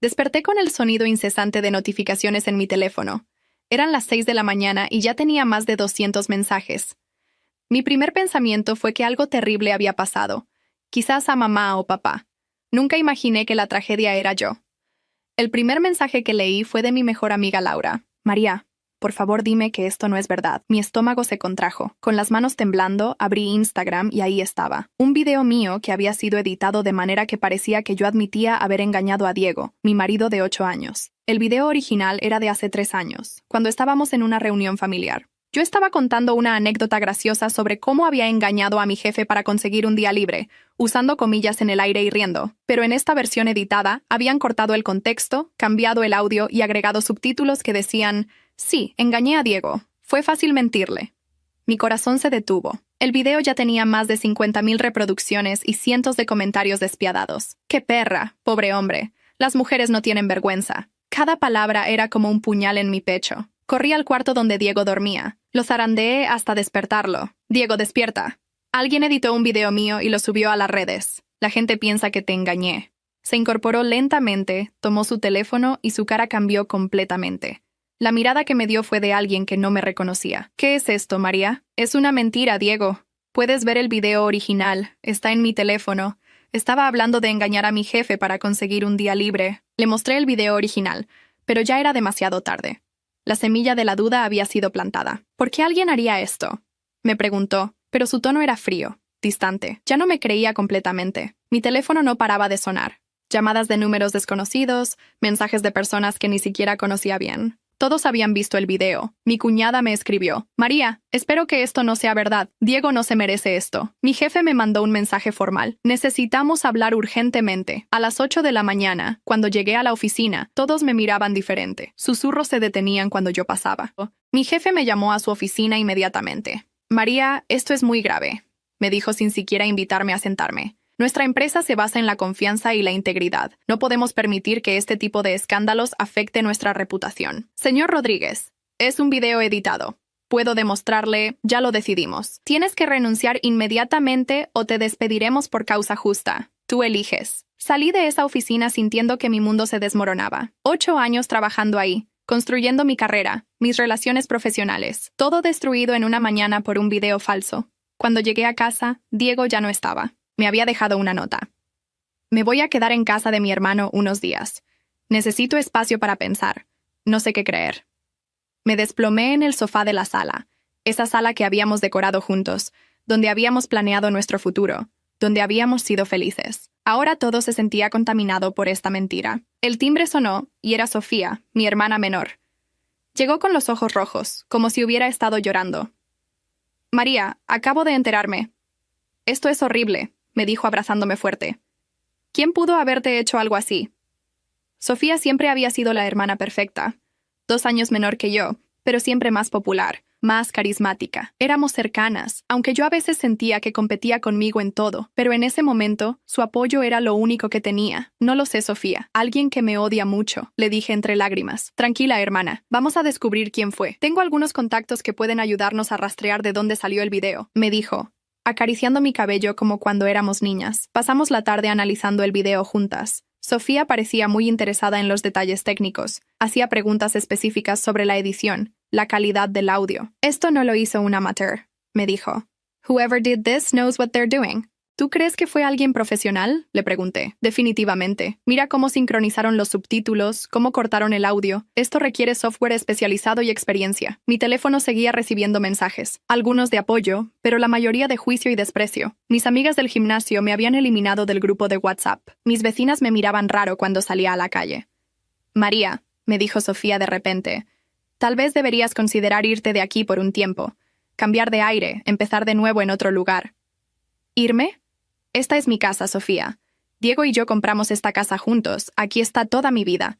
Desperté con el sonido incesante de notificaciones en mi teléfono. Eran las 6 de la mañana y ya tenía más de 200 mensajes. Mi primer pensamiento fue que algo terrible había pasado, quizás a mamá o papá. Nunca imaginé que la tragedia era yo. El primer mensaje que leí fue de mi mejor amiga Laura. María, por favor dime que esto no es verdad. Mi estómago se contrajo. Con las manos temblando, abrí Instagram y ahí estaba. Un video mío que había sido editado de manera que parecía que yo admitía haber engañado a Diego, mi marido de 8 años. El video original era de hace 3 años, cuando estábamos en una reunión familiar. Yo estaba contando una anécdota graciosa sobre cómo había engañado a mi jefe para conseguir un día libre, usando comillas en el aire y riendo, pero en esta versión editada habían cortado el contexto, cambiado el audio y agregado subtítulos que decían: sí, engañé a Diego. Fue fácil mentirle. Mi corazón se detuvo. El video ya tenía más de 50,000 reproducciones y cientos de comentarios despiadados. ¡Qué perra! Pobre hombre. Las mujeres no tienen vergüenza. Cada palabra era como un puñal en mi pecho. Corrí al cuarto donde Diego dormía. Lo zarandeé hasta despertarlo. Diego, despierta. Alguien editó un video mío y lo subió a las redes. La gente piensa que te engañé. Se incorporó lentamente, tomó su teléfono y su cara cambió completamente. La mirada que me dio fue de alguien que no me reconocía. ¿Qué es esto, María? Es una mentira, Diego. Puedes ver el video original. Está en mi teléfono. Estaba hablando de engañar a mi jefe para conseguir un día libre. Le mostré el video original, pero ya era demasiado tarde. La semilla de la duda había sido plantada. ¿Por qué alguien haría esto? Me preguntó, pero su tono era frío, distante. Ya no me creía completamente. Mi teléfono no paraba de sonar. Llamadas de números desconocidos, mensajes de personas que ni siquiera conocía bien. Todos habían visto el video. Mi cuñada me escribió: María, espero que esto no sea verdad. Diego no se merece esto. Mi jefe me mandó un mensaje formal. Necesitamos hablar urgentemente. A las 8 de la mañana, cuando llegué a la oficina, todos me miraban diferente. Susurros se detenían cuando yo pasaba. Mi jefe me llamó a su oficina inmediatamente. María, esto es muy grave, me dijo sin siquiera invitarme a sentarme. Nuestra empresa se basa en la confianza y la integridad. No podemos permitir que este tipo de escándalos afecte nuestra reputación. Señor Rodríguez, es un video editado. Puedo demostrarle, ya lo decidimos. Tienes que renunciar inmediatamente o te despediremos por causa justa. Tú eliges. Salí de esa oficina sintiendo que mi mundo se desmoronaba. 8 años trabajando ahí, construyendo mi carrera, mis relaciones profesionales. Todo destruido en una mañana por un video falso. Cuando llegué a casa, Diego ya no estaba. Me había dejado una nota. Me voy a quedar en casa de mi hermano unos días. Necesito espacio para pensar. No sé qué creer. Me desplomé en el sofá de la sala, esa sala que habíamos decorado juntos, donde habíamos planeado nuestro futuro, donde habíamos sido felices. Ahora todo se sentía contaminado por esta mentira. El timbre sonó y era Sofía, mi hermana menor. Llegó con los ojos rojos, como si hubiera estado llorando. María, acabo de enterarme. Esto es horrible, me dijo abrazándome fuerte. ¿Quién pudo haberte hecho algo así? Sofía siempre había sido la hermana perfecta. 2 años menor que yo, pero siempre más popular, más carismática. Éramos cercanas, aunque yo a veces sentía que competía conmigo en todo, pero en ese momento, su apoyo era lo único que tenía. No lo sé, Sofía. Alguien que me odia mucho, le dije entre lágrimas. Tranquila, hermana. Vamos a descubrir quién fue. Tengo algunos contactos que pueden ayudarnos a rastrear de dónde salió el video, me dijo, acariciando mi cabello como cuando éramos niñas. Pasamos la tarde analizando el video juntas. Sofía parecía muy interesada en los detalles técnicos. Hacía preguntas específicas sobre la edición, la calidad del audio. Esto no lo hizo un amateur, me dijo. Whoever did this knows what they're doing. ¿Tú crees que fue alguien profesional? Le pregunté. Definitivamente. Mira cómo sincronizaron los subtítulos, cómo cortaron el audio. Esto requiere software especializado y experiencia. Mi teléfono seguía recibiendo mensajes, algunos de apoyo, pero la mayoría de juicio y desprecio. Mis amigas del gimnasio me habían eliminado del grupo de WhatsApp. Mis vecinas me miraban raro cuando salía a la calle. María, me dijo Sofía de repente, tal vez deberías considerar irte de aquí por un tiempo. Cambiar de aire, empezar de nuevo en otro lugar. ¿Irme? Esta es mi casa, Sofía. Diego y yo compramos esta casa juntos. Aquí está toda mi vida.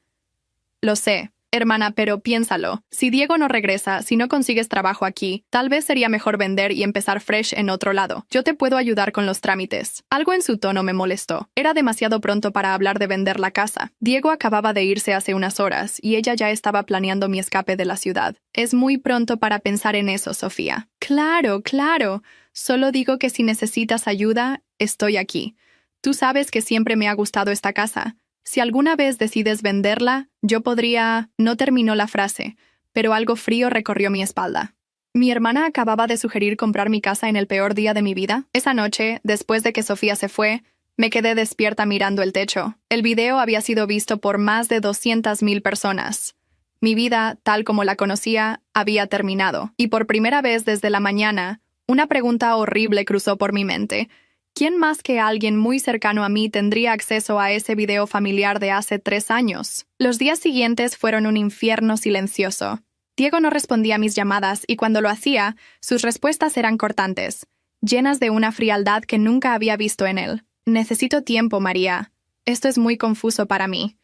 Lo sé, hermana, pero piénsalo. Si Diego no regresa, si no consigues trabajo aquí, tal vez sería mejor vender y empezar fresh en otro lado. Yo te puedo ayudar con los trámites. Algo en su tono me molestó. Era demasiado pronto para hablar de vender la casa. Diego acababa de irse hace unas horas y ella ya estaba planeando mi escape de la ciudad. Es muy pronto para pensar en eso, Sofía. Claro, claro. Solo digo que si necesitas ayuda, estoy aquí. Tú sabes que siempre me ha gustado esta casa. Si alguna vez decides venderla, yo podría... No terminó la frase, pero algo frío recorrió mi espalda. Mi hermana acababa de sugerir comprar mi casa en el peor día de mi vida. Esa noche, después de que Sofía se fue, me quedé despierta mirando el techo. El video había sido visto por más de 200,000 personas. Mi vida, tal como la conocía, había terminado. Y por primera vez desde la mañana, una pregunta horrible cruzó por mi mente. ¿Quién más que alguien muy cercano a mí tendría acceso a ese video familiar de hace 3 años? Los días siguientes fueron un infierno silencioso. Diego no respondía a mis llamadas y cuando lo hacía, sus respuestas eran cortantes, llenas de una frialdad que nunca había visto en él. «Necesito tiempo, María. Esto es muy confuso para mí»,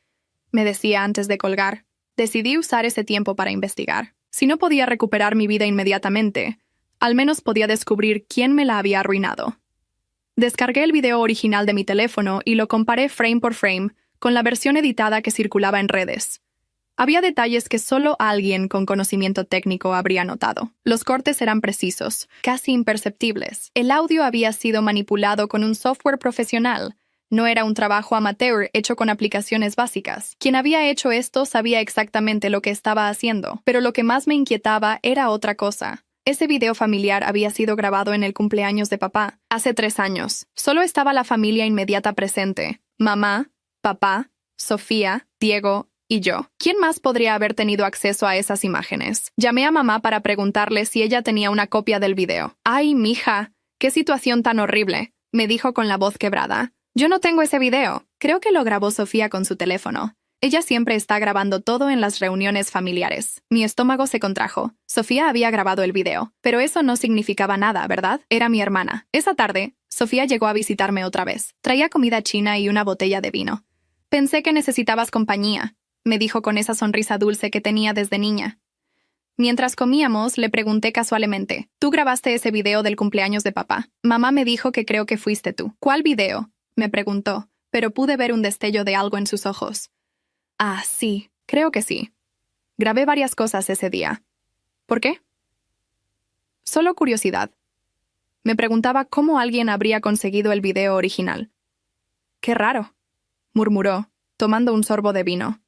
me decía antes de colgar. Decidí usar ese tiempo para investigar. Si no podía recuperar mi vida inmediatamente, al menos podía descubrir quién me la había arruinado. Descargué el video original de mi teléfono y lo comparé frame por frame con la versión editada que circulaba en redes. Había detalles que solo alguien con conocimiento técnico habría notado. Los cortes eran precisos, casi imperceptibles. El audio había sido manipulado con un software profesional. No era un trabajo amateur hecho con aplicaciones básicas. Quien había hecho esto sabía exactamente lo que estaba haciendo, pero lo que más me inquietaba era otra cosa. Ese video familiar había sido grabado en el cumpleaños de papá, hace 3 años. Solo estaba la familia inmediata presente: mamá, papá, Sofía, Diego y yo. ¿Quién más podría haber tenido acceso a esas imágenes? Llamé a mamá para preguntarle si ella tenía una copia del video. «Ay, mija, qué situación tan horrible», me dijo con la voz quebrada. «Yo no tengo ese video. Creo que lo grabó Sofía con su teléfono. Ella siempre está grabando todo en las reuniones familiares». Mi estómago se contrajo. Sofía había grabado el video, pero eso no significaba nada, ¿verdad? Era mi hermana. Esa tarde, Sofía llegó a visitarme otra vez. Traía comida china y una botella de vino. «Pensé que necesitabas compañía», me dijo con esa sonrisa dulce que tenía desde niña. Mientras comíamos, le pregunté casualmente: «¿Tú grabaste ese video del cumpleaños de papá?» Mamá me dijo que creo que fuiste tú. «¿Cuál video?», me preguntó, pero pude ver un destello de algo en sus ojos. «Ah, sí, creo que sí. Grabé varias cosas ese día». «¿Por qué?». «Solo curiosidad». Me preguntaba cómo alguien habría conseguido el video original. «Qué raro», murmuró, tomando un sorbo de vino.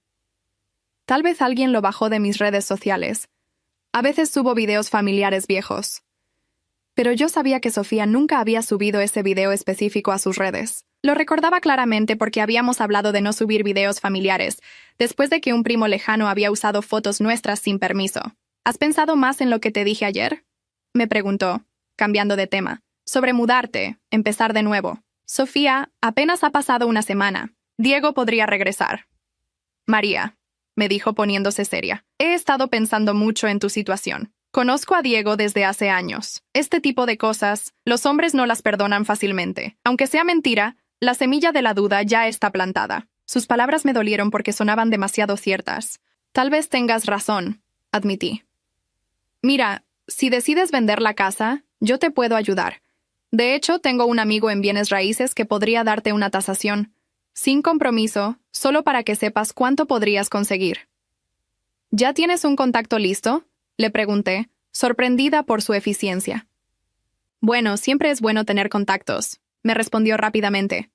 «Tal vez alguien lo bajó de mis redes sociales. A veces subo videos familiares viejos». Pero yo sabía que Sofía nunca había subido ese video específico a sus redes. Lo recordaba claramente porque habíamos hablado de no subir videos familiares, después de que un primo lejano había usado fotos nuestras sin permiso. «¿Has pensado más en lo que te dije ayer?», me preguntó, cambiando de tema. «Sobre mudarte, empezar de nuevo. Sofía, apenas ha pasado una semana. Diego podría regresar». «María», me dijo poniéndose seria, «he estado pensando mucho en tu situación. Conozco a Diego desde hace años. Este tipo de cosas, los hombres no las perdonan fácilmente. Aunque sea mentira, la semilla de la duda ya está plantada». Sus palabras me dolieron porque sonaban demasiado ciertas. «Tal vez tengas razón», admití. «Mira, si decides vender la casa, yo te puedo ayudar. De hecho, tengo un amigo en bienes raíces que podría darte una tasación. Sin compromiso, solo para que sepas cuánto podrías conseguir». «¿Ya tienes un contacto listo?», le pregunté, sorprendida por su eficiencia. «Bueno, siempre es bueno tener contactos», me respondió rápidamente.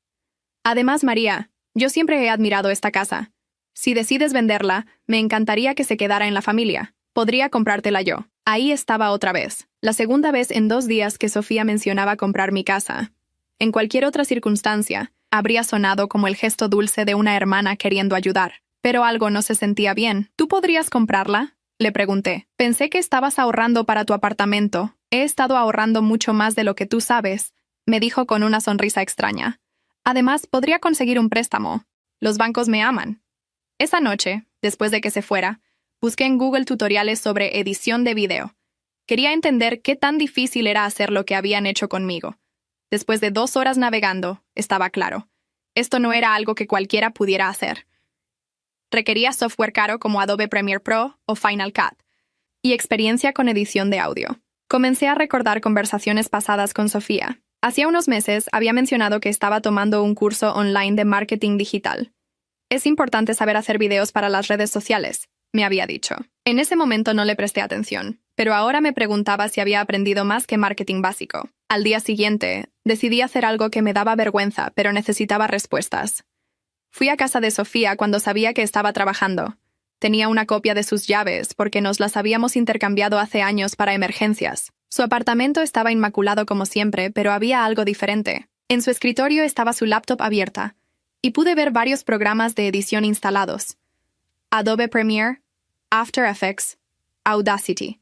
«Además, María, yo siempre he admirado esta casa. Si decides venderla, me encantaría que se quedara en la familia. Podría comprártela yo». Ahí estaba otra vez, la segunda vez en 2 días que Sofía mencionaba comprar mi casa. En cualquier otra circunstancia, habría sonado como el gesto dulce de una hermana queriendo ayudar. Pero algo no se sentía bien. «¿Tú podrías comprarla?», le pregunté. «Pensé que estabas ahorrando para tu apartamento. He estado ahorrando mucho más de lo que tú sabes», me dijo con una sonrisa extraña. «Además, podría conseguir un préstamo. Los bancos me aman». Esa noche, después de que se fuera, busqué en Google tutoriales sobre edición de video. Quería entender qué tan difícil era hacer lo que habían hecho conmigo. Después de 2 horas navegando, estaba claro. Esto no era algo que cualquiera pudiera hacer. Requería software caro como Adobe Premiere Pro o Final Cut, y experiencia con edición de audio. Comencé a recordar conversaciones pasadas con Sofía. Hacía unos meses había mencionado que estaba tomando un curso online de marketing digital. «Es importante saber hacer videos para las redes sociales», me había dicho. En ese momento no le presté atención, pero ahora me preguntaba si había aprendido más que marketing básico. Al día siguiente, decidí hacer algo que me daba vergüenza, pero necesitaba respuestas. Fui a casa de Sofía cuando sabía que estaba trabajando. Tenía una copia de sus llaves porque nos las habíamos intercambiado hace años para emergencias. Su apartamento estaba inmaculado como siempre, pero había algo diferente. En su escritorio estaba su laptop abierta, y pude ver varios programas de edición instalados: Adobe Premiere, After Effects, Audacity.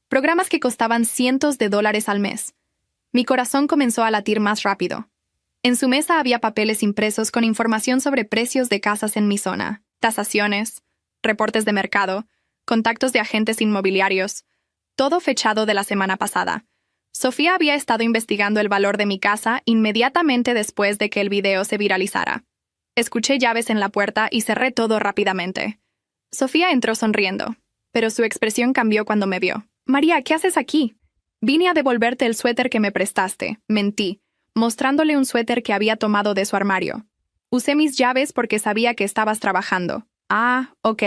Programas que costaban cientos de dólares al mes. Mi corazón comenzó a latir más rápido. En su mesa había papeles impresos con información sobre precios de casas en mi zona, tasaciones, reportes de mercado, contactos de agentes inmobiliarios, todo fechado de la semana pasada. Sofía había estado investigando el valor de mi casa inmediatamente después de que el video se viralizara. Escuché llaves en la puerta y cerré todo rápidamente. Sofía entró sonriendo, pero su expresión cambió cuando me vio. «María, ¿qué haces aquí?» «Vine a devolverte el suéter que me prestaste», mentí, mostrándole un suéter que había tomado de su armario. «Usé mis llaves porque sabía que estabas trabajando». «Ah, ok»,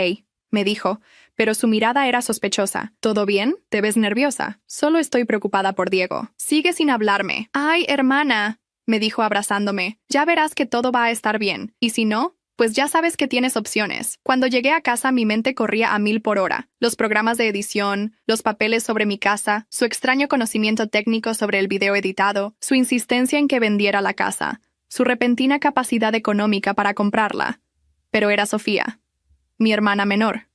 me dijo, pero su mirada era sospechosa. «¿Todo bien? ¿Te ves nerviosa?» «Solo estoy preocupada por Diego». «Sigue sin hablarme». «Ay, hermana», me dijo abrazándome, «ya verás que todo va a estar bien. Y si no, pues ya sabes que tienes opciones». Cuando llegué a casa mi mente corría a 1000 por hora. Los programas de edición, los papeles sobre mi casa, su extraño conocimiento técnico sobre el video editado, su insistencia en que vendiera la casa, su repentina capacidad económica para comprarla. Pero era Sofía, mi hermana menor.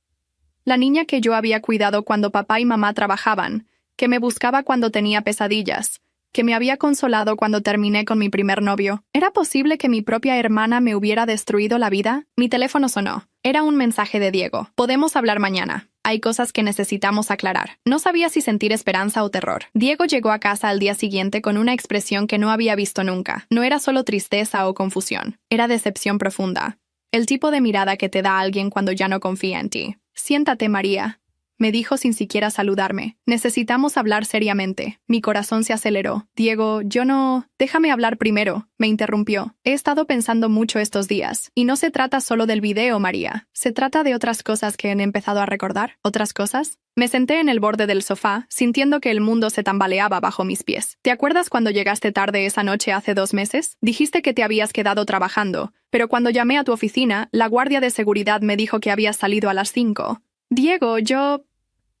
La niña que yo había cuidado cuando papá y mamá trabajaban, que me buscaba cuando tenía pesadillas, que me había consolado cuando terminé con mi primer novio. ¿Era posible que mi propia hermana me hubiera destruido la vida? Mi teléfono sonó. Era un mensaje de Diego. «Podemos hablar mañana. Hay cosas que necesitamos aclarar». No sabía si sentir esperanza o terror. Diego llegó a casa al día siguiente con una expresión que no había visto nunca. No era solo tristeza o confusión. Era decepción profunda. El tipo de mirada que te da alguien cuando ya no confía en ti. «Siéntate, María», me dijo sin siquiera saludarme. «Necesitamos hablar seriamente». Mi corazón se aceleró. «Diego, yo no...» «Déjame hablar primero», me interrumpió. «He estado pensando mucho estos días. Y no se trata solo del video, María. Se trata de otras cosas que he empezado a recordar». «¿Otras cosas?» Me senté en el borde del sofá, sintiendo que el mundo se tambaleaba bajo mis pies. «¿Te acuerdas cuando llegaste tarde esa noche hace 2 meses? Dijiste que te habías quedado trabajando, pero cuando llamé a tu oficina, la guardia de seguridad me dijo que habías salido a las 5. «Diego, yo...»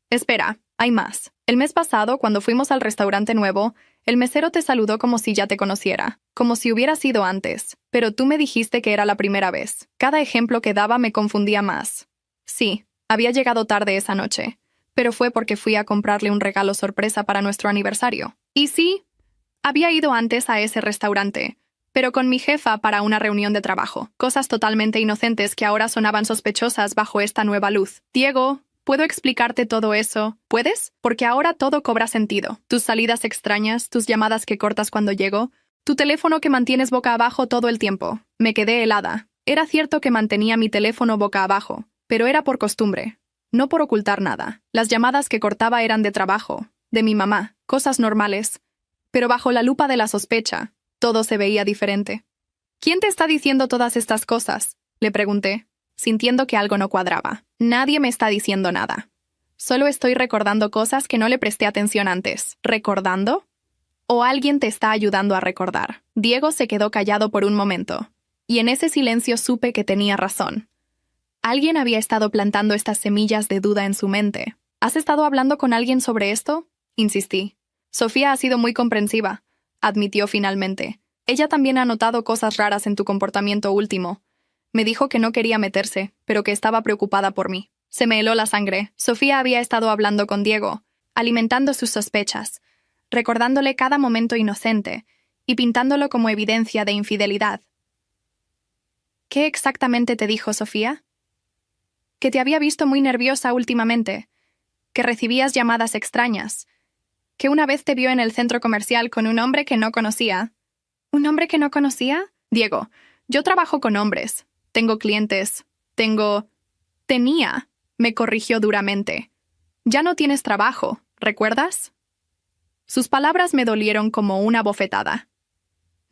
«Espera, hay más. El mes pasado, cuando fuimos al restaurante nuevo, el mesero te saludó como si ya te conociera, como si hubiera sido antes, pero tú me dijiste que era la primera vez. Cada ejemplo que daba me confundía más. Sí, había llegado tarde esa noche, pero fue porque fui a comprarle un regalo sorpresa para nuestro aniversario. Y sí, había ido antes a ese restaurante, pero con mi jefa para una reunión de trabajo. Cosas totalmente inocentes que ahora sonaban sospechosas bajo esta nueva luz. Diego, ¿puedo explicarte todo eso? ¿Puedes? Porque ahora todo cobra sentido. Tus salidas extrañas, tus llamadas que cortas cuando llego, tu teléfono que mantienes boca abajo todo el tiempo. Me quedé helada. Era cierto que mantenía mi teléfono boca abajo, pero era por costumbre, no por ocultar nada. Las llamadas que cortaba eran de trabajo, de mi mamá, cosas normales. Pero bajo la lupa de la sospecha, todo se veía diferente. «¿Quién te está diciendo todas estas cosas?», le pregunté, sintiendo que algo no cuadraba. «Nadie me está diciendo nada. Solo estoy recordando cosas que no le presté atención antes». «¿Recordando? ¿O alguien te está ayudando a recordar?» Diego se quedó callado por un momento, y en ese silencio supe que tenía razón. Alguien había estado plantando estas semillas de duda en su mente. «¿Has estado hablando con alguien sobre esto?», insistí. «Sofía ha sido muy comprensiva», admitió finalmente. «Ella también ha notado cosas raras en tu comportamiento último. Me dijo que no quería meterse, pero que estaba preocupada por mí». Se me heló la sangre. Sofía había estado hablando con Diego, alimentando sus sospechas, recordándole cada momento inocente y pintándolo como evidencia de infidelidad. «¿Qué exactamente te dijo Sofía?» «Que te había visto muy nerviosa últimamente, que recibías llamadas extrañas, que una vez te vio en el centro comercial con un hombre que no conocía». «¿Un hombre que no conocía?» «Diego, yo trabajo con hombres. Tengo clientes. Tenía», me corrigió duramente. «Ya no tienes trabajo, ¿recuerdas?» Sus palabras me dolieron como una bofetada.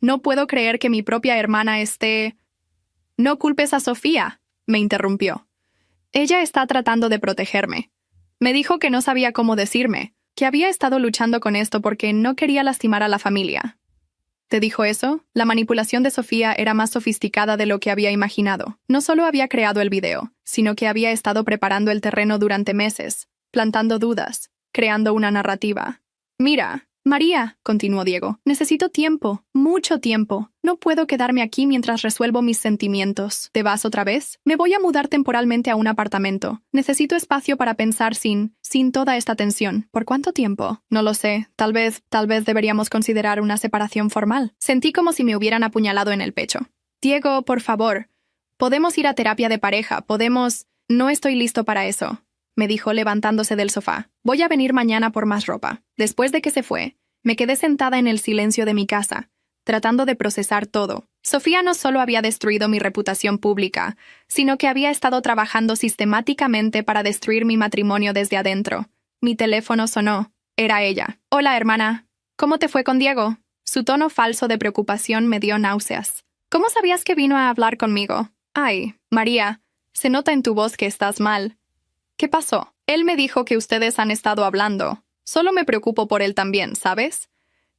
«No puedo creer que mi propia hermana esté...» «No culpes a Sofía», me interrumpió. «Ella está tratando de protegerme. Me dijo que no sabía cómo decirme, que había estado luchando con esto porque no quería lastimar a la familia. ¿Te dijo eso? La manipulación de Sofía era más sofisticada de lo que había imaginado. No solo había creado el video, sino que había estado preparando el terreno durante meses, plantando dudas, creando una narrativa. Mira, María, continuó Diego, necesito tiempo, mucho tiempo. No puedo quedarme aquí mientras resuelvo mis sentimientos. ¿Te vas otra vez? Me voy a mudar temporalmente a un apartamento. Necesito espacio para pensar sin toda esta tensión. ¿Por cuánto tiempo? No lo sé. Tal vez deberíamos considerar una separación formal. Sentí como si me hubieran apuñalado en el pecho. Diego, por favor. Podemos ir a terapia de pareja. Podemos... No estoy listo para eso, me dijo levantándose del sofá. Voy a venir mañana por más ropa. Después de que se fue, me quedé sentada en el silencio de mi casa, tratando de procesar todo. Sofía no solo había destruido mi reputación pública, sino que había estado trabajando sistemáticamente para destruir mi matrimonio desde adentro. Mi teléfono sonó. Era ella. Hola, hermana. ¿Cómo te fue con Diego? Su tono falso de preocupación me dio náuseas. ¿Cómo sabías que vino a hablar conmigo? Ay, María, se nota en tu voz que estás mal. ¿Qué pasó? Él me dijo que ustedes han estado hablando. Solo me preocupo por él también, ¿sabes?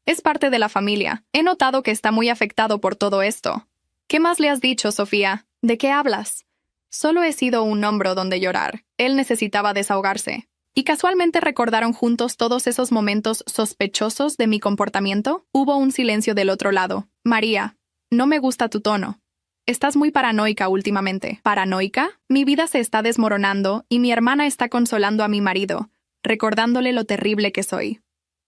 Es parte de la familia. He notado que está muy afectado por todo esto. ¿Qué más le has dicho, Sofía? ¿De qué hablas? Solo he sido un hombro donde llorar. Él necesitaba desahogarse. ¿Y casualmente recordaron juntos todos esos momentos sospechosos de mi comportamiento? Hubo un silencio del otro lado. María, no me gusta tu tono. Estás muy paranoica últimamente. ¿Paranoica? Mi vida se está desmoronando y mi hermana está consolando a mi marido, recordándole lo terrible que soy.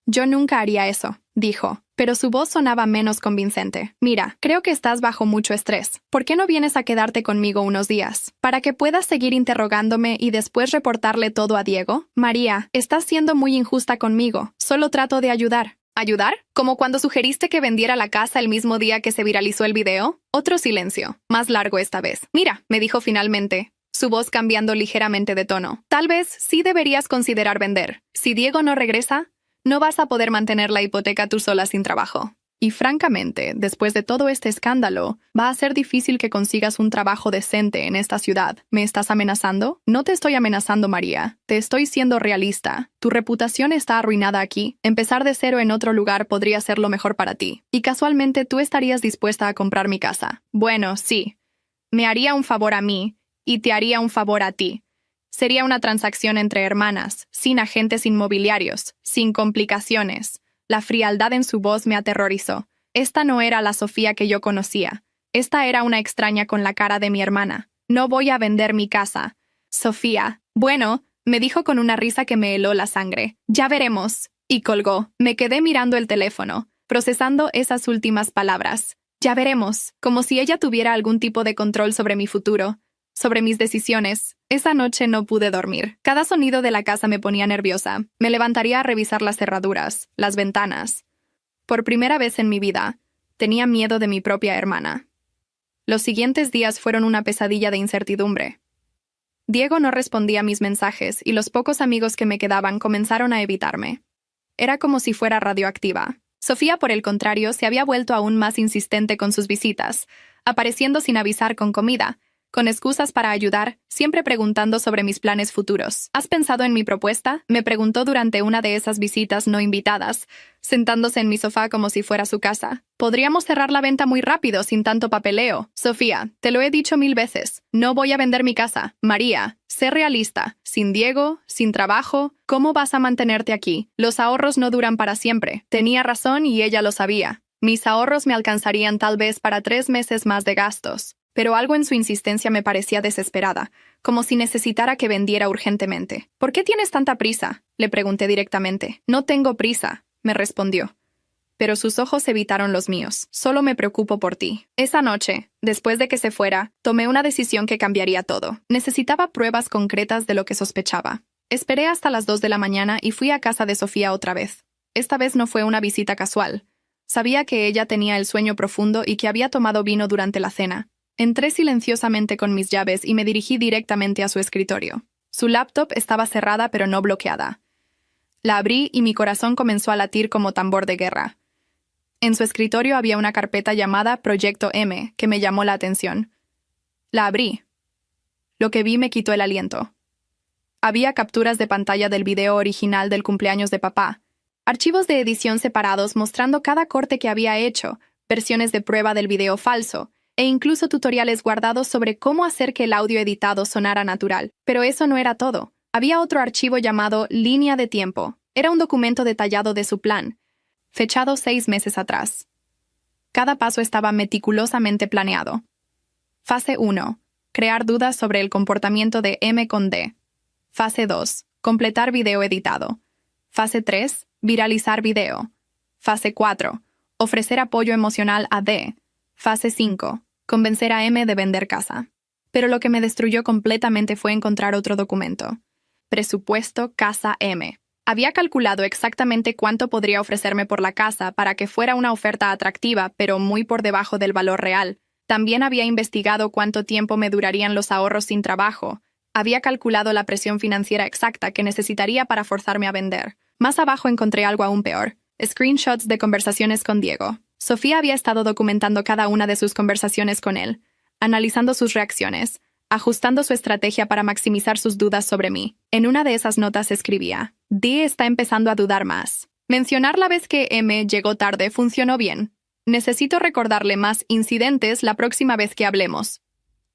Yo nunca haría eso, dijo, pero su voz sonaba menos convincente. Mira, creo que estás bajo mucho estrés. ¿Por qué no vienes a quedarte conmigo unos días? ¿Para que puedas seguir interrogándome y después reportarle todo a Diego? María, estás siendo muy injusta conmigo. Solo trato de ayudar. ¿Ayudar? ¿Como cuando sugeriste que vendiera la casa el mismo día que se viralizó el video? Otro silencio, más largo esta vez. Mira, me dijo finalmente, su voz cambiando ligeramente de tono. Tal vez sí deberías considerar vender. Si Diego no regresa, no vas a poder mantener la hipoteca tú sola sin trabajo. Y francamente, después de todo este escándalo, va a ser difícil que consigas un trabajo decente en esta ciudad. ¿Me estás amenazando? No te estoy amenazando, María. Te estoy siendo realista. Tu reputación está arruinada aquí. Empezar de cero en otro lugar podría ser lo mejor para ti. Y casualmente tú estarías dispuesta a comprar mi casa. Bueno, sí. Me haría un favor a mí, y te haría un favor a ti. Sería una transacción entre hermanas, sin agentes inmobiliarios, sin complicaciones. La frialdad en su voz me aterrorizó. Esta no era la Sofía que yo conocía. Esta era una extraña con la cara de mi hermana. No voy a vender mi casa. Sofía. Bueno, me dijo con una risa que me heló la sangre. Ya veremos. Y colgó. Me quedé mirando el teléfono, procesando esas últimas palabras. Ya veremos, como si ella tuviera algún tipo de control sobre mi futuro, sobre mis decisiones. Esa noche no pude dormir. Cada sonido de la casa me ponía nerviosa. Me levantaría a revisar las cerraduras, las ventanas. Por primera vez en mi vida, tenía miedo de mi propia hermana. Los siguientes días fueron una pesadilla de incertidumbre. Diego no respondía a mis mensajes y los pocos amigos que me quedaban comenzaron a evitarme. Era como si fuera radioactiva. Sofía, por el contrario, se había vuelto aún más insistente con sus visitas, apareciendo sin avisar con comida, con excusas para ayudar, siempre preguntando sobre mis planes futuros. ¿Has pensado en mi propuesta? Me preguntó durante una de esas visitas no invitadas, sentándose en mi sofá como si fuera su casa. Podríamos cerrar la venta muy rápido, sin tanto papeleo. Sofía, te lo he dicho 1000 veces. No voy a vender mi casa. María, sé realista. Sin Diego, sin trabajo, ¿cómo vas a mantenerte aquí? Los ahorros no duran para siempre. Tenía razón y ella lo sabía. Mis ahorros me alcanzarían tal vez para 3 meses más de gastos. Pero algo en su insistencia me parecía desesperada, como si necesitara que vendiera urgentemente. ¿Por qué tienes tanta prisa?, le pregunté directamente. No tengo prisa, me respondió. Pero sus ojos evitaron los míos. Solo me preocupo por ti. Esa noche, después de que se fuera, tomé una decisión que cambiaría todo. Necesitaba pruebas concretas de lo que sospechaba. Esperé hasta las 2 de la mañana y fui a casa de Sofía otra vez. Esta vez no fue una visita casual. Sabía que ella tenía el sueño profundo y que había tomado vino durante la cena. Entré silenciosamente con mis llaves y me dirigí directamente a su escritorio. Su laptop estaba cerrada pero no bloqueada. La abrí y mi corazón comenzó a latir como tambor de guerra. En su escritorio había una carpeta llamada Proyecto M que me llamó la atención. La abrí. Lo que vi me quitó el aliento. Había capturas de pantalla del video original del cumpleaños de papá, archivos de edición separados mostrando cada corte que había hecho, versiones de prueba del video falso, e incluso tutoriales guardados sobre cómo hacer que el audio editado sonara natural. Pero eso no era todo. Había otro archivo llamado Línea de Tiempo. Era un documento detallado de su plan, fechado 6 meses atrás. Cada paso estaba meticulosamente planeado. Fase 1. Crear dudas sobre el comportamiento de M con D. Fase 2. Completar video editado. Fase 3. Viralizar video. Fase 4. Ofrecer apoyo emocional a D. Fase 5. Convencer a M de vender casa. Pero lo que me destruyó completamente fue encontrar otro documento. Presupuesto Casa M. Había calculado exactamente cuánto podría ofrecerme por la casa para que fuera una oferta atractiva, pero muy por debajo del valor real. También había investigado cuánto tiempo me durarían los ahorros sin trabajo. Había calculado la presión financiera exacta que necesitaría para forzarme a vender. Más abajo encontré algo aún peor. Screenshots de conversaciones con Diego. Sofía había estado documentando cada una de sus conversaciones con él, analizando sus reacciones, ajustando su estrategia para maximizar sus dudas sobre mí. En una de esas notas escribía: D está empezando a dudar más. Mencionar la vez que M llegó tarde funcionó bien. Necesito recordarle más incidentes la próxima vez que hablemos.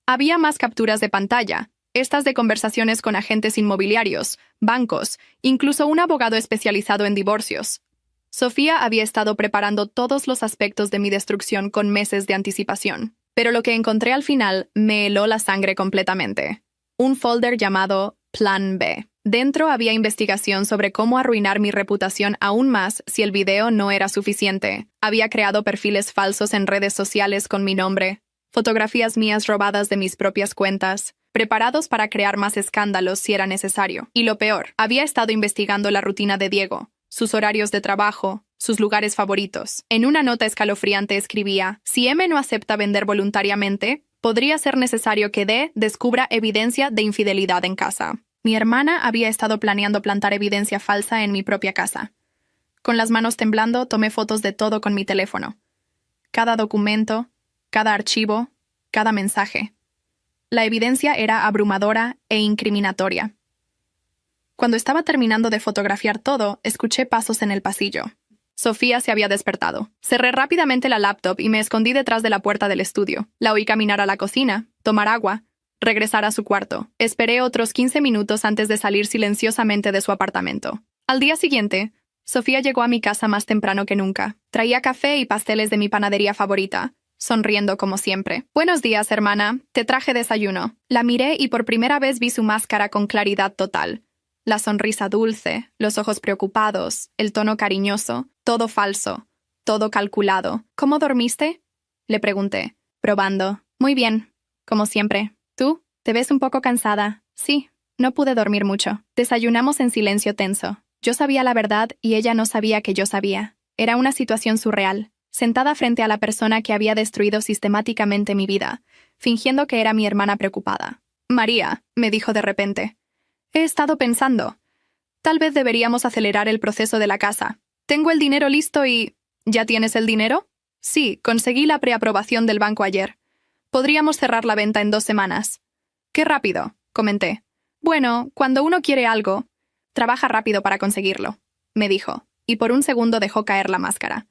Había más capturas de pantalla, estas de conversaciones con agentes inmobiliarios, bancos, incluso un abogado especializado en divorcios. Sofía había estado preparando todos los aspectos de mi destrucción con meses de anticipación. Pero lo que encontré al final me heló la sangre completamente. Un folder llamado Plan B. Dentro había investigación sobre cómo arruinar mi reputación aún más si el video no era suficiente. Había creado perfiles falsos en redes sociales con mi nombre, fotografías mías robadas de mis propias cuentas, preparados para crear más escándalos si era necesario. Y lo peor, había estado investigando la rutina de Diego, sus horarios de trabajo, sus lugares favoritos. En una nota escalofriante escribía: si M no acepta vender voluntariamente, podría ser necesario que D descubra evidencia de infidelidad en casa. Mi hermana había estado planeando plantar evidencia falsa en mi propia casa. Con las manos temblando, tomé fotos de todo con mi teléfono. Cada documento, cada archivo, cada mensaje. La evidencia era abrumadora e incriminatoria. Cuando estaba terminando de fotografiar todo, escuché pasos en el pasillo. Sofía se había despertado. Cerré rápidamente la laptop y me escondí detrás de la puerta del estudio. La oí caminar a la cocina, tomar agua, regresar a su cuarto. Esperé otros 15 minutos antes de salir silenciosamente de su apartamento. Al día siguiente, Sofía llegó a mi casa más temprano que nunca. Traía café y pasteles de mi panadería favorita, sonriendo como siempre. «Buenos días, hermana. Te traje desayuno». La miré y por primera vez vi su máscara con claridad total. La sonrisa dulce, los ojos preocupados, el tono cariñoso, todo falso, todo calculado. «¿Cómo dormiste?», le pregunté, probando. «Muy bien, como siempre. ¿Tú? Te ves un poco cansada». «Sí, no pude dormir mucho». Desayunamos en silencio tenso. Yo sabía la verdad y ella no sabía que yo sabía. Era una situación surreal, sentada frente a la persona que había destruido sistemáticamente mi vida, fingiendo que era mi hermana preocupada. «María», me dijo de repente, «he estado pensando. Tal vez deberíamos acelerar el proceso de la casa. Tengo el dinero listo y...» «¿Ya tienes el dinero?» «Sí, conseguí la preaprobación del banco ayer. Podríamos cerrar la venta en 2 semanas». «Qué rápido», comenté. «Bueno, cuando uno quiere algo, trabaja rápido para conseguirlo», me dijo, y por un segundo dejó caer la máscara.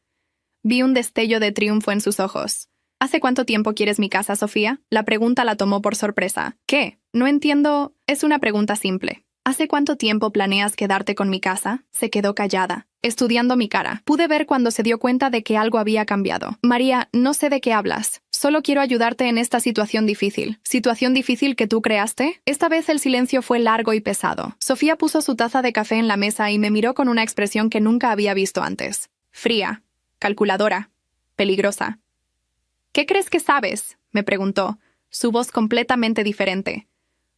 Vi un destello de triunfo en sus ojos. «¿Hace cuánto tiempo quieres mi casa, Sofía?». La pregunta la tomó por sorpresa. «¿Qué? No entiendo». «Es una pregunta simple. ¿Hace cuánto tiempo planeas quedarte con mi casa?». Se quedó callada, estudiando mi cara. Pude ver cuando se dio cuenta de que algo había cambiado. «María, no sé de qué hablas. Solo quiero ayudarte en esta situación difícil». «¿Situación difícil que tú creaste?». Esta vez el silencio fue largo y pesado. Sofía puso su taza de café en la mesa y me miró con una expresión que nunca había visto antes. Fría, calculadora, peligrosa. «¿Qué crees que sabes?», me preguntó, su voz completamente diferente.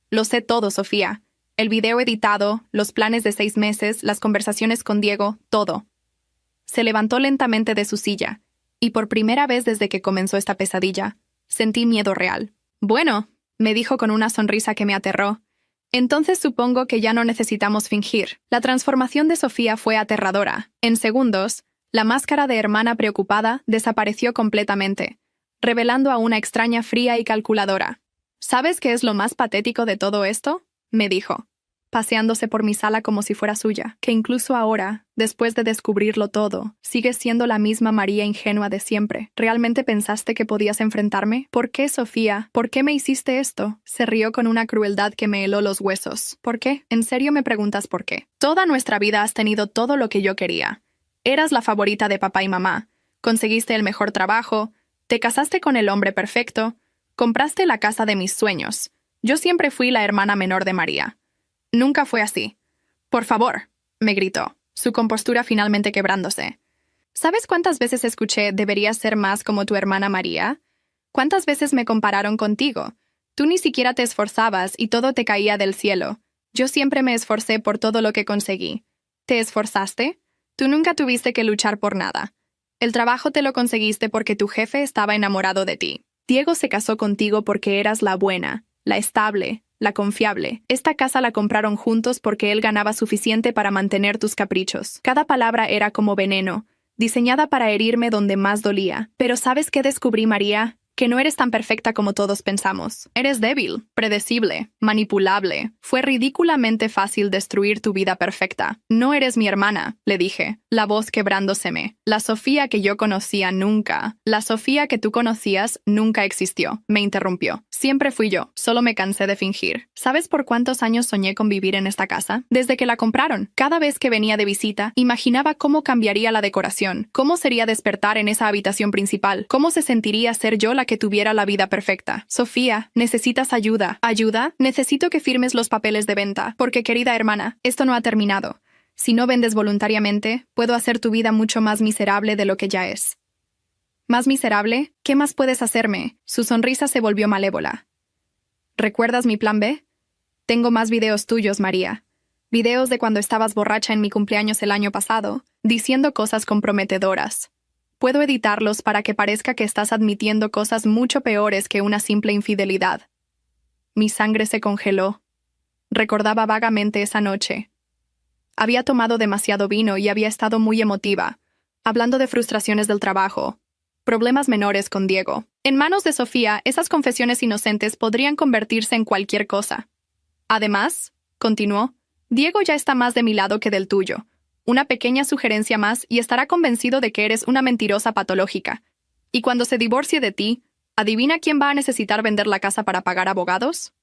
«Lo sé todo, Sofía. El video editado, los planes de 6 meses, las conversaciones con Diego, todo». Se levantó lentamente de su silla, y por primera vez desde que comenzó esta pesadilla, sentí miedo real. «Bueno», me dijo con una sonrisa que me aterró, «entonces supongo que ya no necesitamos fingir». La transformación de Sofía fue aterradora. En segundos, la máscara de hermana preocupada desapareció completamente, revelando a una extraña fría y calculadora. «¿Sabes qué es lo más patético de todo esto?», me dijo. paseándose por mi sala como si fuera suya, que incluso ahora, después de descubrirlo todo, sigues siendo la misma María ingenua de siempre. ¿Realmente pensaste que podías enfrentarme? ¿Por qué, Sofía? ¿Por qué me hiciste esto? Se rió con una crueldad que me heló los huesos. ¿Por qué? ¿En serio me preguntas por qué? Toda nuestra vida has tenido todo lo que yo quería. Eras la favorita de papá y mamá. Conseguiste el mejor trabajo. Te casaste con el hombre perfecto. Compraste la casa de mis sueños. Yo siempre fui la hermana menor de María. Nunca fue así. Por favor, me gritó, su compostura finalmente quebrándose. ¿Sabes cuántas veces escuché deberías ser más como tu hermana María? ¿Cuántas veces me compararon contigo? Tú ni siquiera te esforzabas y todo te caía del cielo. Yo siempre me esforcé por todo lo que conseguí. ¿Te esforzaste? Tú nunca tuviste que luchar por nada. El trabajo te lo conseguiste porque tu jefe estaba enamorado de ti. Diego se casó contigo porque eras la buena, la estable, la confiable. Esta casa la compraron juntos porque él ganaba suficiente para mantener tus caprichos. Cada palabra era como veneno, diseñada para herirme donde más dolía. Pero ¿sabes qué descubrí, María? Que no eres tan perfecta como todos pensamos. Eres débil, predecible, manipulable. Fue ridículamente fácil destruir tu vida perfecta. No eres mi hermana, le dije, la voz quebrándoseme. La Sofía que yo conocía nunca. La Sofía que tú conocías nunca existió, me interrumpió. Siempre fui yo, solo me cansé de fingir. ¿Sabes por cuántos años soñé con vivir en esta casa? Desde que la compraron. Cada vez que venía de visita, imaginaba cómo cambiaría la decoración, cómo sería despertar en esa habitación principal, cómo se sentiría ser yo la que tuviera la vida perfecta. Sofía, necesitas ayuda. ¿Ayuda? Necesito que firmes los papeles de venta, porque, querida hermana, esto no ha terminado. Si no vendes voluntariamente, puedo hacer tu vida mucho más miserable de lo que ya es. ¿Más miserable? ¿Qué más puedes hacerme? Su sonrisa se volvió malévola. ¿Recuerdas mi plan B? Tengo más videos tuyos, María. Videos de cuando estabas borracha en mi cumpleaños el año pasado, diciendo cosas comprometedoras. Puedo editarlos para que parezca que estás admitiendo cosas mucho peores que una simple infidelidad. Mi sangre se congeló. Recordaba vagamente esa noche. Había tomado demasiado vino y había estado muy emotiva, hablando de frustraciones del trabajo, problemas menores con Diego. En manos de Sofía, esas confesiones inocentes podrían convertirse en cualquier cosa. Además, continuó, Diego ya está más de mi lado que del tuyo. Una pequeña sugerencia más y estará convencido de que eres una mentirosa patológica. Y cuando se divorcie de ti, ¿adivina quién va a necesitar vender la casa para pagar abogados?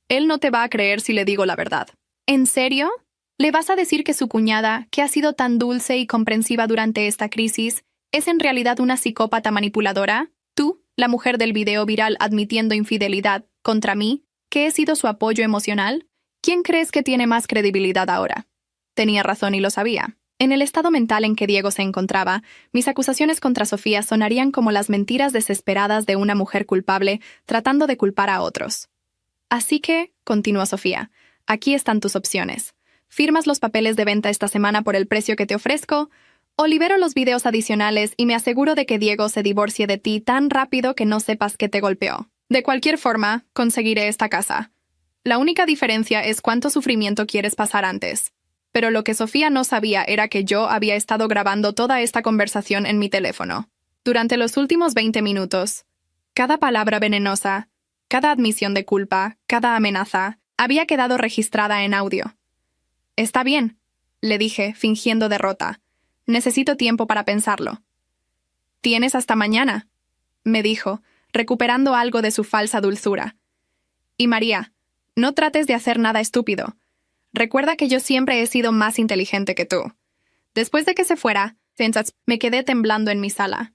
Él no te va a creer si le digo la verdad. ¿En serio? ¿Le vas a decir que su cuñada, que ha sido tan dulce y comprensiva durante esta crisis, es en realidad una psicópata manipuladora? Tú, la mujer del video viral admitiendo infidelidad, contra mí, que he sido su apoyo emocional? ¿Quién crees que tiene más credibilidad ahora? Tenía razón y lo sabía. En el estado mental en que Diego se encontraba, mis acusaciones contra Sofía sonarían como las mentiras desesperadas de una mujer culpable tratando de culpar a otros. Así que, continuó Sofía, aquí están tus opciones. Firmas los papeles de venta esta semana por el precio que te ofrezco, o libero los videos adicionales y me aseguro de que Diego se divorcie de ti tan rápido que no sepas que te golpeó. De cualquier forma, conseguiré esta casa. La única diferencia es cuánto sufrimiento quieres pasar antes. Pero lo que Sofía no sabía era que yo había estado grabando toda esta conversación en mi teléfono. Durante los últimos 20 minutos, cada palabra venenosa, cada admisión de culpa, cada amenaza, había quedado registrada en audio. Está bien, le dije, fingiendo derrota. Necesito tiempo para pensarlo. Tienes hasta mañana, me dijo, recuperando algo de su falsa dulzura. Y María, no trates de hacer nada estúpido. Recuerda que yo siempre he sido más inteligente que tú. Después de que se fuera, me quedé temblando en mi sala.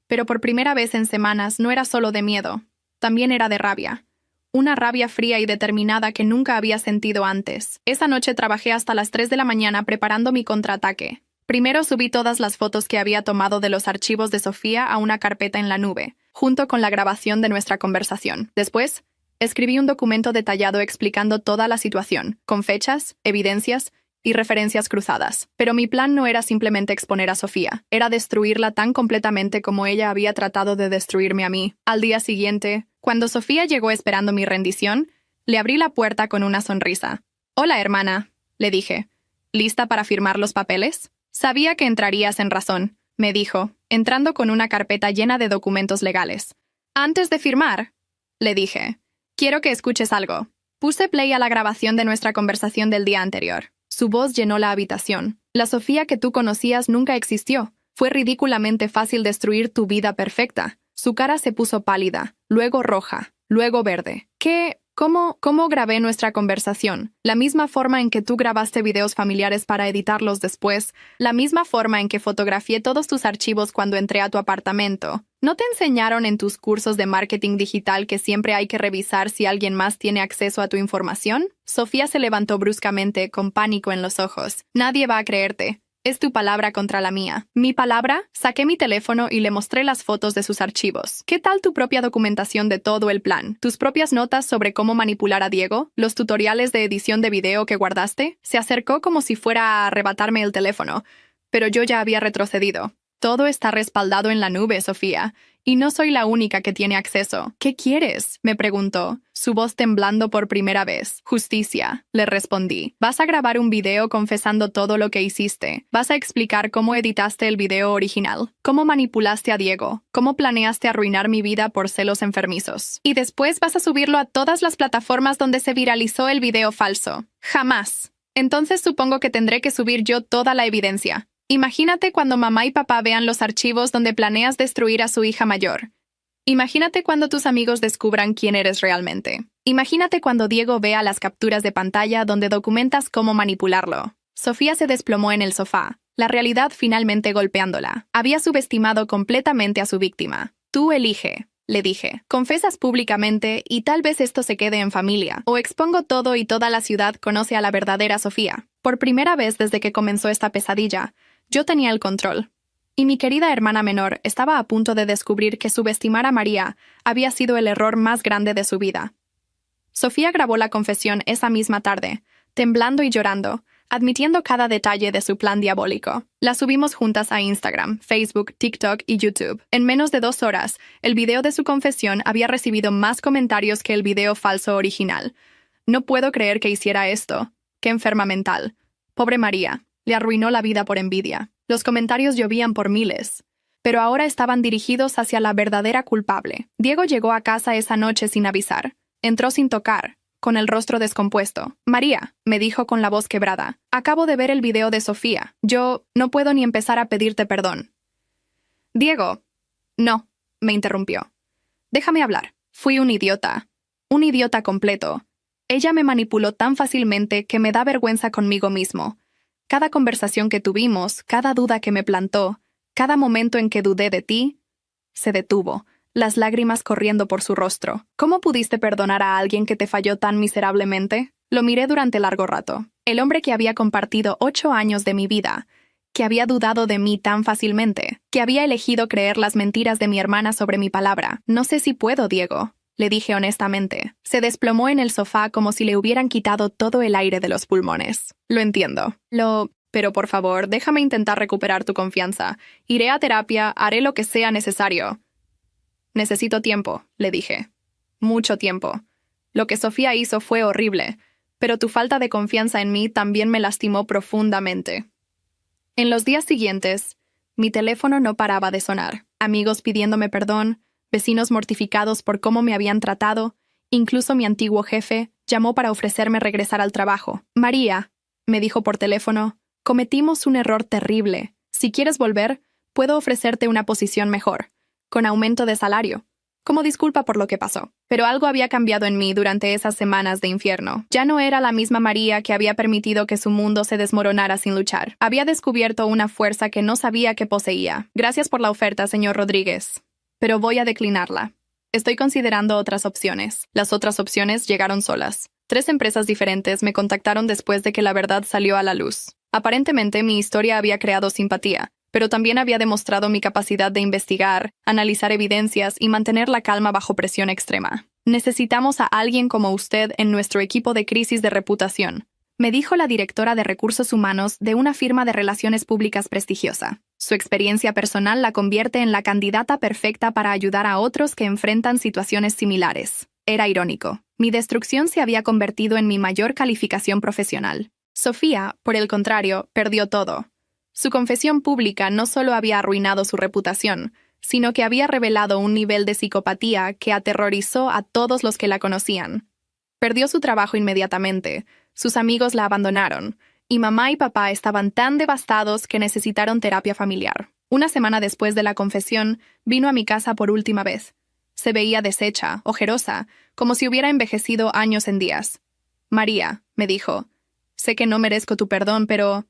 Pero por primera vez en semanas no era solo de miedo, también era de rabia. Una rabia fría y determinada que nunca había sentido antes. Esa noche trabajé hasta las 3 de la mañana preparando mi contraataque. Primero subí todas las fotos que había tomado de los archivos de Sofía a una carpeta en la nube, junto con la grabación de nuestra conversación. Después, escribí un documento detallado explicando toda la situación, con fechas, evidencias y referencias cruzadas. Pero mi plan no era simplemente exponer a Sofía, era destruirla tan completamente como ella había tratado de destruirme a mí. Al día siguiente, cuando Sofía llegó esperando mi rendición, le abrí la puerta con una sonrisa. «Hola, hermana», le dije. «¿Lista para firmar los papeles?» «Sabía que entrarías en razón», me dijo, entrando con una carpeta llena de documentos legales. «Antes de firmar», le dije, «quiero que escuches algo. Puse play a la grabación de nuestra conversación del día anterior. Su voz llenó la habitación. La Sofía que tú conocías nunca existió. Fue ridículamente fácil destruir tu vida perfecta. Su cara se puso pálida, luego roja, luego verde. ¿Cómo grabé nuestra conversación? La misma forma en que tú grabaste videos familiares para editarlos después, la misma forma en que fotografié todos tus archivos cuando entré a tu apartamento. ¿No te enseñaron en tus cursos de marketing digital que siempre hay que revisar si alguien más tiene acceso a tu información? Sofía se levantó bruscamente, con pánico en los ojos. Nadie va a creerte. Es tu palabra contra la mía. ¿Mi palabra? Saqué mi teléfono y le mostré las fotos de sus archivos. ¿Qué tal tu propia documentación de todo el plan? ¿Tus propias notas sobre cómo manipular a Diego? ¿Los tutoriales de edición de video que guardaste? Se acercó como si fuera a arrebatarme el teléfono, pero yo ya había retrocedido. Todo está respaldado en la nube, Sofía, y no soy la única que tiene acceso. ¿Qué quieres?, me preguntó, su voz temblando por primera vez. Justicia, le respondí. Vas a grabar un video confesando todo lo que hiciste. Vas a explicar cómo editaste el video original, cómo manipulaste a Diego, cómo planeaste arruinar mi vida por celos enfermizos. Y después vas a subirlo a todas las plataformas donde se viralizó el video falso. Jamás. Entonces supongo que tendré que subir yo toda la evidencia. Imagínate cuando mamá y papá vean los archivos donde planeas destruir a su hija mayor. Imagínate cuando tus amigos descubran quién eres realmente. Imagínate cuando Diego vea las capturas de pantalla donde documentas cómo manipularlo. Sofía se desplomó en el sofá, la realidad finalmente golpeándola. Había subestimado completamente a su víctima. Tú elige, le dije. Confesas públicamente y tal vez esto se quede en familia. O expongo todo y toda la ciudad conoce a la verdadera Sofía. Por primera vez desde que comenzó esta pesadilla, yo tenía el control. Y mi querida hermana menor estaba a punto de descubrir que subestimar a María había sido el error más grande de su vida. Sofía grabó la confesión esa misma tarde, temblando y llorando, admitiendo cada detalle de su plan diabólico. La subimos juntas a Instagram, Facebook, TikTok y YouTube. En menos de 2 horas, el video de su confesión había recibido más comentarios que el video falso original. No puedo creer que hiciera esto. ¡Qué enferma mental! Pobre María. Le arruinó la vida por envidia. Los comentarios llovían por miles, pero ahora estaban dirigidos hacia la verdadera culpable. Diego llegó a casa esa noche sin avisar. Entró sin tocar, con el rostro descompuesto. María, me dijo con la voz quebrada, acabo de ver el video de Sofía. Yo no puedo ni empezar a pedirte perdón. Diego. No, me interrumpió. Déjame hablar. Fui un idiota completo. Ella me manipuló tan fácilmente que me da vergüenza conmigo mismo. Cada conversación que tuvimos, cada duda que me plantó, cada momento en que dudé de ti, se detuvo, las lágrimas corriendo por su rostro. ¿Cómo pudiste perdonar a alguien que te falló tan miserablemente? Lo miré durante largo rato. El hombre que había compartido 8 años de mi vida, que había dudado de mí tan fácilmente, que había elegido creer las mentiras de mi hermana sobre mi palabra. No sé si puedo, Diego, le dije honestamente. Se desplomó en el sofá como si le hubieran quitado todo el aire de los pulmones. Lo entiendo. Pero por favor, déjame intentar recuperar tu confianza. Iré a terapia, haré lo que sea necesario. Necesito tiempo, le dije. Mucho tiempo. Lo que Sofía hizo fue horrible, pero tu falta de confianza en mí también me lastimó profundamente. En los días siguientes, mi teléfono no paraba de sonar. Amigos pidiéndome perdón, vecinos mortificados por cómo me habían tratado, incluso mi antiguo jefe llamó para ofrecerme regresar al trabajo. María, me dijo por teléfono, cometimos un error terrible. Si quieres volver, puedo ofrecerte una posición mejor, con aumento de salario, como disculpa por lo que pasó. Pero algo había cambiado en mí durante esas semanas de infierno. Ya no era la misma María que había permitido que su mundo se desmoronara sin luchar. Había descubierto una fuerza que no sabía que poseía. Gracias por la oferta, señor Rodríguez, pero voy a declinarla. Estoy considerando otras opciones. Las otras opciones llegaron solas. 3 empresas diferentes me contactaron después de que la verdad salió a la luz. Aparentemente mi historia había creado simpatía, pero también había demostrado mi capacidad de investigar, analizar evidencias y mantener la calma bajo presión extrema. Necesitamos a alguien como usted en nuestro equipo de crisis de reputación, me dijo la directora de recursos humanos de una firma de relaciones públicas prestigiosa. Su experiencia personal la convierte en la candidata perfecta para ayudar a otros que enfrentan situaciones similares. Era irónico. Mi destrucción se había convertido en mi mayor calificación profesional. Sofía, por el contrario, perdió todo. Su confesión pública no solo había arruinado su reputación, sino que había revelado un nivel de psicopatía que aterrorizó a todos los que la conocían. Perdió su trabajo inmediatamente, sus amigos la abandonaron, y mamá y papá estaban tan devastados que necesitaron terapia familiar. Una semana después de la confesión, vino a mi casa por última vez. Se veía deshecha, ojerosa, como si hubiera envejecido años en días. María, me dijo, sé que no merezco tu perdón, pero...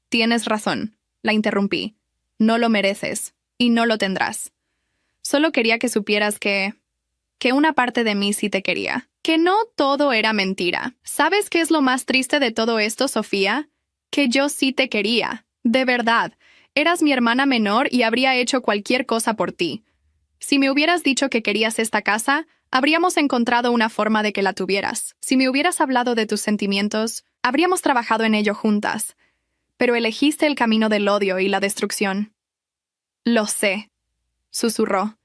Tienes razón, la interrumpí. No lo mereces, y no lo tendrás. Solo quería que supieras que una parte de mí sí te quería. Que no todo era mentira. ¿Sabes qué es lo más triste de todo esto, Sofía? Que yo sí te quería. De verdad. Eras mi hermana menor y habría hecho cualquier cosa por ti. Si me hubieras dicho que querías esta casa, habríamos encontrado una forma de que la tuvieras. Si me hubieras hablado de tus sentimientos, habríamos trabajado en ello juntas. Pero elegiste el camino del odio y la destrucción. Lo sé, susurró.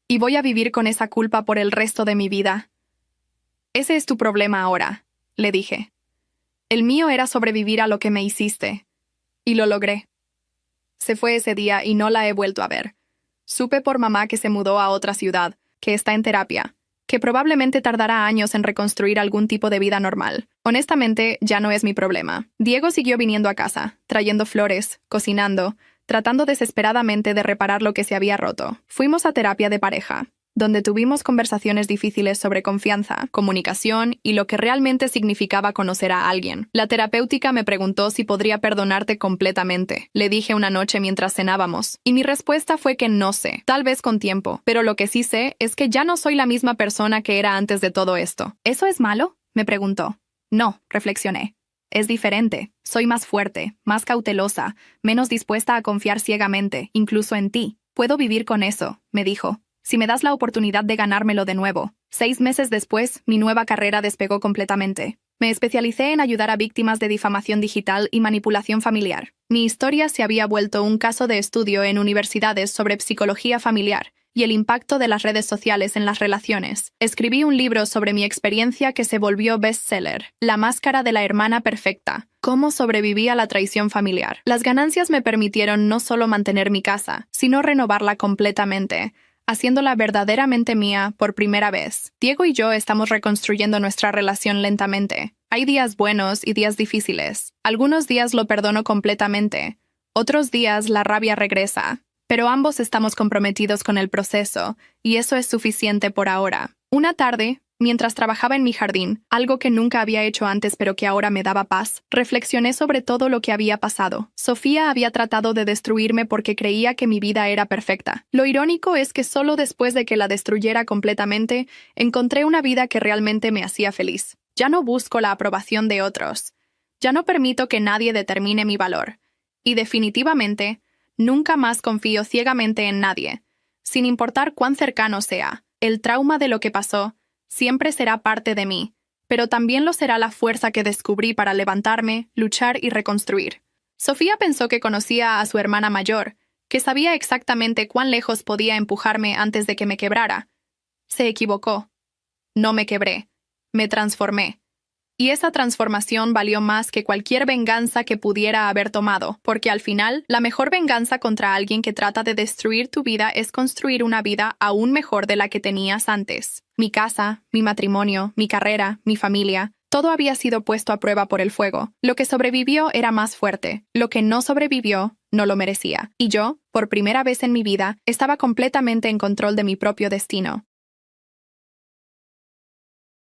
Y voy a vivir con esa culpa por el resto de mi vida. Ese es tu problema ahora, le dije. El mío era sobrevivir a lo que me hiciste. Y lo logré. Se fue ese día y no la he vuelto a ver. Supe por mamá que se mudó a otra ciudad, que está en terapia, que probablemente tardará años en reconstruir algún tipo de vida normal. Honestamente, ya no es mi problema. Diego siguió viniendo a casa, trayendo flores, cocinando, tratando desesperadamente de reparar lo que se había roto. Fuimos a terapia de pareja, donde tuvimos conversaciones difíciles sobre confianza, comunicación y lo que realmente significaba conocer a alguien. La terapéutica me preguntó si podría perdonarte completamente. Le dije una noche mientras cenábamos, y mi respuesta fue que no sé, tal vez con tiempo, pero lo que sí sé es que ya no soy la misma persona que era antes de todo esto. ¿Eso es malo?, me preguntó. No, reflexioné. Es diferente. Soy más fuerte, más cautelosa, menos dispuesta a confiar ciegamente, incluso en ti. Puedo vivir con eso, me dijo. Si me das la oportunidad de ganármelo de nuevo. 6 meses después, mi nueva carrera despegó completamente. Me especialicé en ayudar a víctimas de difamación digital y manipulación familiar. Mi historia se había vuelto un caso de estudio en universidades sobre psicología familiar y el impacto de las redes sociales en las relaciones. Escribí un libro sobre mi experiencia que se volvió bestseller, La máscara de la hermana perfecta, cómo sobreviví a la traición familiar. Las ganancias me permitieron no solo mantener mi casa, sino renovarla completamente, haciéndola verdaderamente mía por primera vez. Diego y yo estamos reconstruyendo nuestra relación lentamente. Hay días buenos y días difíciles. Algunos días lo perdono completamente. Otros días la rabia regresa. Pero ambos estamos comprometidos con el proceso, y eso es suficiente por ahora. Una tarde, mientras trabajaba en mi jardín, algo que nunca había hecho antes pero que ahora me daba paz, reflexioné sobre todo lo que había pasado. Sofía había tratado de destruirme porque creía que mi vida era perfecta. Lo irónico es que solo después de que la destruyera completamente, encontré una vida que realmente me hacía feliz. Ya no busco la aprobación de otros. Ya no permito que nadie determine mi valor. Y definitivamente, nunca más confío ciegamente en nadie. Sin importar cuán cercano sea, el trauma de lo que pasó siempre será parte de mí, pero también lo será la fuerza que descubrí para levantarme, luchar y reconstruir. Sofía pensó que conocía a su hermana mayor, que sabía exactamente cuán lejos podía empujarme antes de que me quebrara. Se equivocó. No me quebré. Me transformé. Y esa transformación valió más que cualquier venganza que pudiera haber tomado, porque al final, la mejor venganza contra alguien que trata de destruir tu vida es construir una vida aún mejor de la que tenías antes. Mi casa, mi matrimonio, mi carrera, mi familia, todo había sido puesto a prueba por el fuego. Lo que sobrevivió era más fuerte. Lo que no sobrevivió no lo merecía. Y yo, por primera vez en mi vida, estaba completamente en control de mi propio destino.